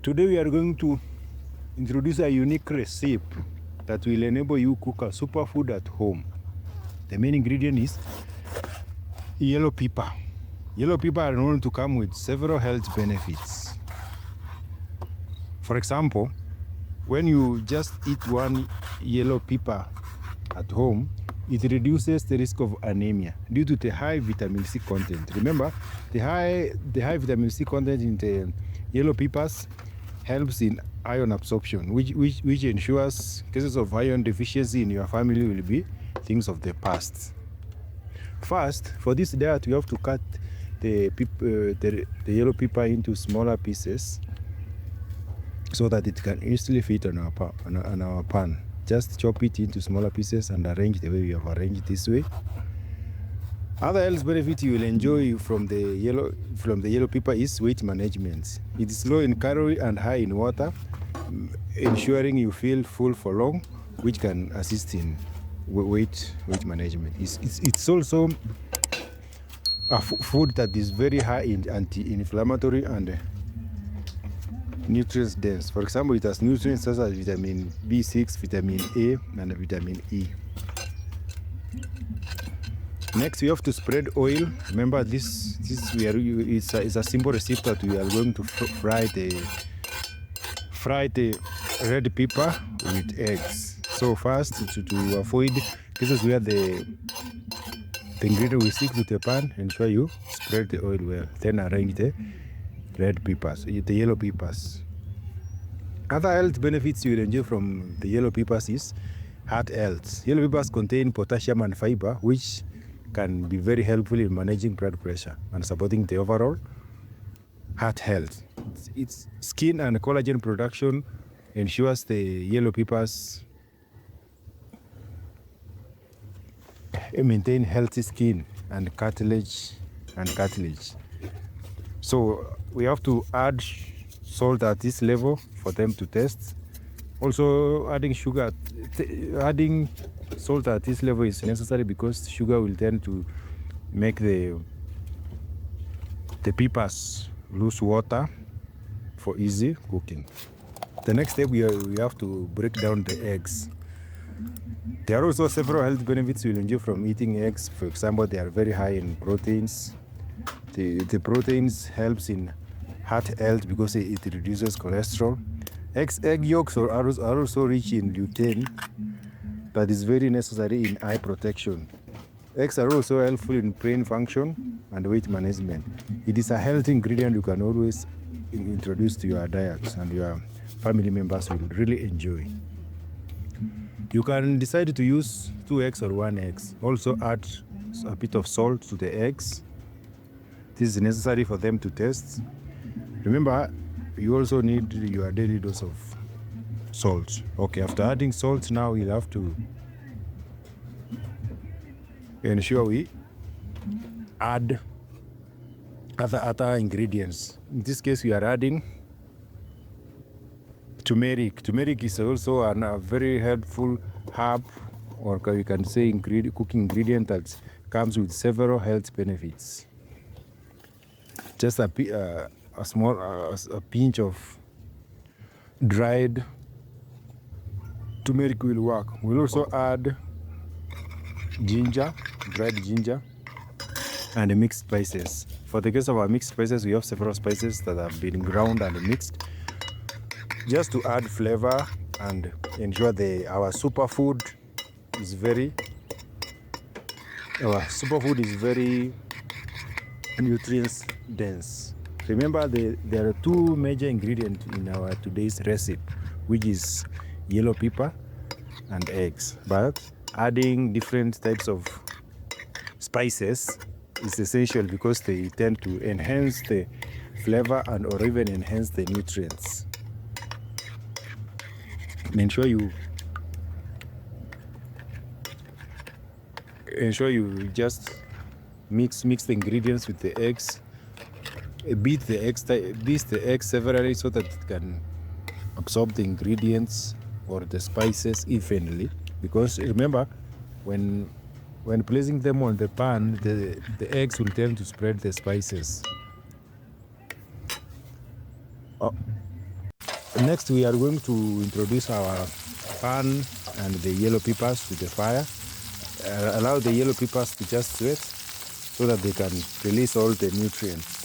Today we are going to introduce a unique recipe that will enable you cook a superfood at home. The main ingredient is yellow pepper. Yellow pepper are known to come with several health benefits. For example, when you just eat one yellow pepper at home, it reduces the risk of anemia due to the high vitamin C content. Remember, the high vitamin C content in the yellow peppers helps in iron absorption, which ensures cases of iron deficiency in your family will be things of the past. First, for this diet, we have to cut the yellow pepper into smaller pieces so that it can easily fit on our pan. Just chop it into smaller pieces and arrange the way we have arranged this way. Other health benefit you will enjoy from the yellow pepper is weight management. It is low in calorie and high in water, ensuring you feel full for long, which can assist in weight management. It's also a food that is very high in anti-inflammatory and nutrients dense. For example, it has nutrients such as vitamin B6, vitamin A, and vitamin E. Next, we have to spread oil. Remember, it's a simple recipe that we are going to fry the red pepper with eggs. So first, to avoid cases where the ingredient will stick to the pan, ensure you spread the oil well. Then arrange the red peppers, the yellow peppers. Other health benefits you will enjoy from the yellow peppers is heart health. Yellow peppers contain potassium and fiber, which can be very helpful in managing blood pressure and supporting the overall heart health. Its skin and collagen production ensures the yellow peppers maintain healthy skin and cartilage. So we have to add salt at this level for them to taste. Also, adding salt at this level is necessary because sugar will tend to make the peppers lose water for easy cooking. The next step, we have to break down the eggs. There are also several health benefits you'll enjoy from eating eggs. For example, they are very high in proteins. The proteins helps in heart health because it reduces cholesterol. Egg yolks are also rich in lutein that is very necessary in eye protection. Eggs are also helpful in brain function and weight management. It is a healthy ingredient you can always introduce to your diet and your family members will really enjoy. You can decide to use 2 eggs or 1 egg. Also add a bit of salt to the eggs. This is necessary for them to taste. Remember, you also need your daily dose of salt. Okay, after adding salt, now we'll have to ensure we add other ingredients. In this case, we are adding turmeric. Turmeric is also a very helpful herb, or you can say cooking ingredient that comes with several health benefits. Just a pinch of dried turmeric will work. We'll also add dried ginger, and mixed spices. For the case of our mixed spices, we have several spices that have been ground and mixed just to add flavor and ensure our superfood is very nutrients dense. Remember, there are 2 major ingredients in our today's recipe, which is yellow pepper and eggs. But adding different types of spices is essential because they tend to enhance the flavor or even enhance the nutrients. Ensure you just mix the ingredients with the eggs. Beat the eggs severally so that it can absorb the ingredients or the spices evenly. Because remember, when placing them on the pan, the eggs will tend to spread the spices. Next, we are going to introduce our pan and the yellow peppers to the fire. Allow the yellow peppers to just sweat so that they can release all the nutrients.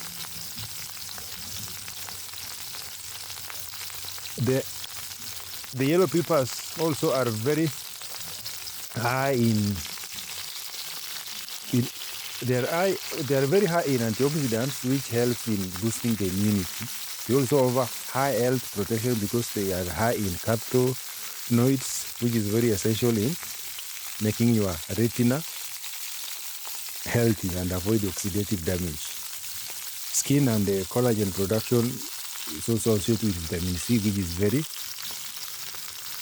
The yellow peppers also are very high they are very high in antioxidants, which helps in boosting the immunity. They also offer high health protection because they are high in carotenoids, which is very essential in making your retina healthy and avoid oxidative damage. Skin and the collagen production is also associated with vitamin C, which is very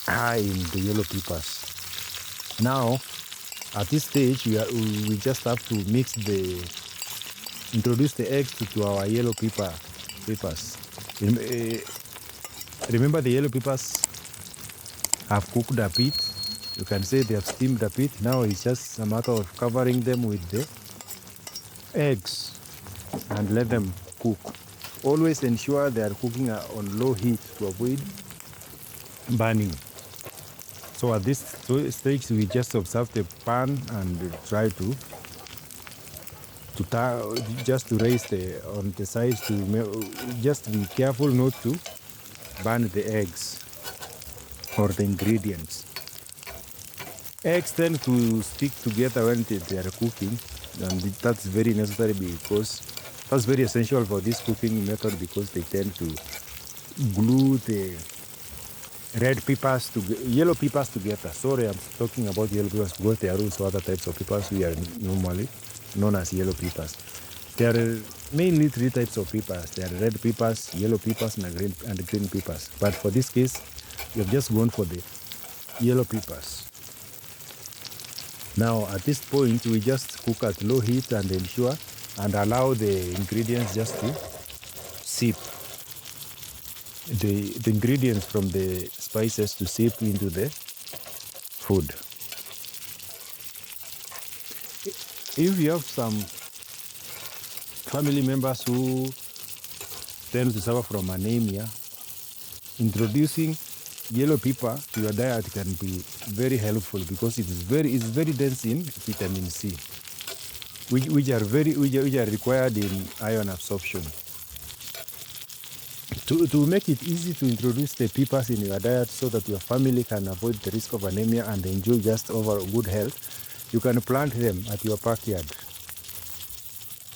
high in the yellow peppers. Now, at this stage, we just have to introduce the eggs to our yellow peppers. Remember, the yellow peppers have cooked a bit. You can say they have steamed a bit. Now it's just a matter of covering them with the eggs and let them cook. Always ensure they are cooking on low heat to avoid burning. So at this stage, we just observe the pan and try to raise on the sides just be careful not to burn the eggs or the ingredients. Eggs tend to stick together when they are cooking, and that's very necessary because that's very essential for this cooking method because they tend to glue the yellow peppers together. Sorry, I'm talking about yellow peppers because there are also other types of peppers we are normally known as yellow peppers. There are mainly three types of peppers. There are red peppers, yellow peppers, and green peppers. But for this case, we have just gone for the yellow peppers. Now, at this point, we just cook at low heat and ensure and allow the ingredients just to seep. The ingredients from the spices to seep into the food. If you have some family members who tend to suffer from anemia, introducing yellow pepper to your diet can be very helpful because it's very dense in vitamin C, which are required in iron absorption. To make it easy to introduce the peppers in your diet so that your family can avoid the risk of anemia and enjoy just overall good health, you can plant them at your backyard.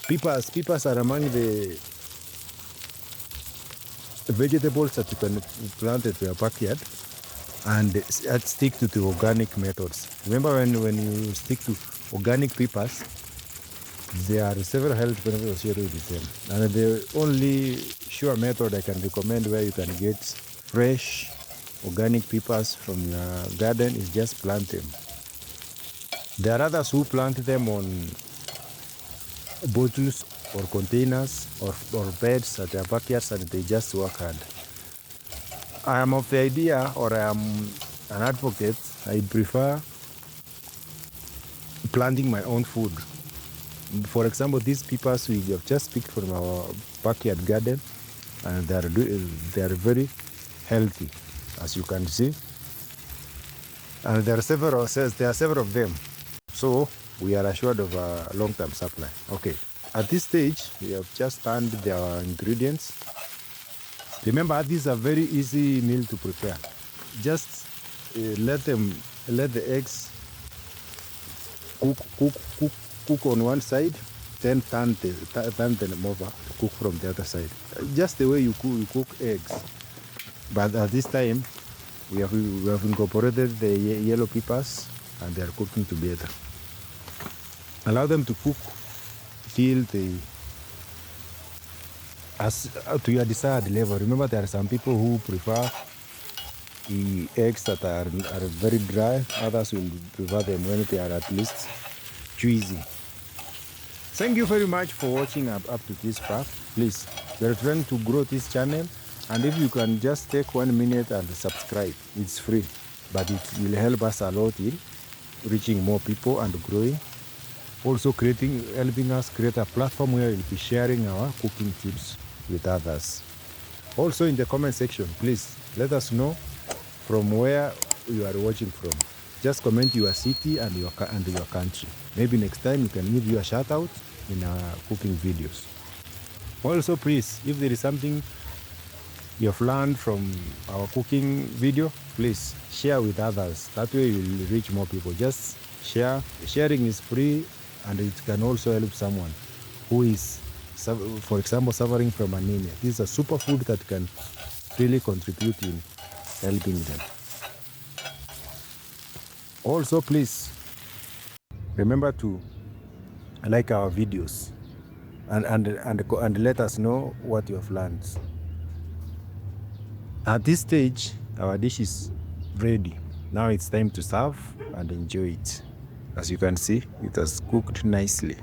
Peppers are among the vegetables that you can plant at your backyard and stick to the organic methods. Remember when you stick to organic peppers, there are several health benefits associated with them. And the only sure method I can recommend where you can get fresh organic peppers from your garden is just plant them. There are others who plant them on bottles or containers or beds at their backyards and they just work hard. I am of the idea, or I am an advocate, I prefer planting my own food. For example, these peppers we have just picked from our backyard garden, and they are very healthy, as you can see. And there are several of them, so we are assured of a long-term supply. Okay, at this stage, we have just turned their ingredients. Remember, these are very easy meal to prepare. Just let the eggs cook on one side, then turn them over to cook from the other side. Just the way you cook eggs. But at this time, we have incorporated the yellow peppers and they are cooking together. Allow them to cook till to your desired level. Remember, there are some people who prefer the eggs that are very dry. Others will prefer them when they are at least juicy. Thank you very much for watching up to this part. Please, we are trying to grow this channel, and if you can just take 1 minute and subscribe, it's free, but it will help us a lot in reaching more people and growing. Also helping us create a platform where we'll be sharing our cooking tips with others. Also in the comment section, please let us know from where you are watching from. Just comment your city and your country. Maybe next time we can give you a shout out in our cooking videos. Also, please, if there is something you have learned from our cooking video, please share with others. That way you will reach more people. Just share. Sharing is free, and it can also help someone who is, for example, suffering from anemia. This is a superfood that can really contribute in helping them. Also, please remember to like our videos and let us know what you have learned. At this stage, our dish is ready. Now it's time to serve and enjoy it. As you can see, it has cooked nicely.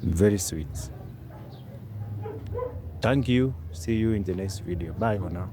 Very sweet. Thank you. See you in the next video. Bye for now.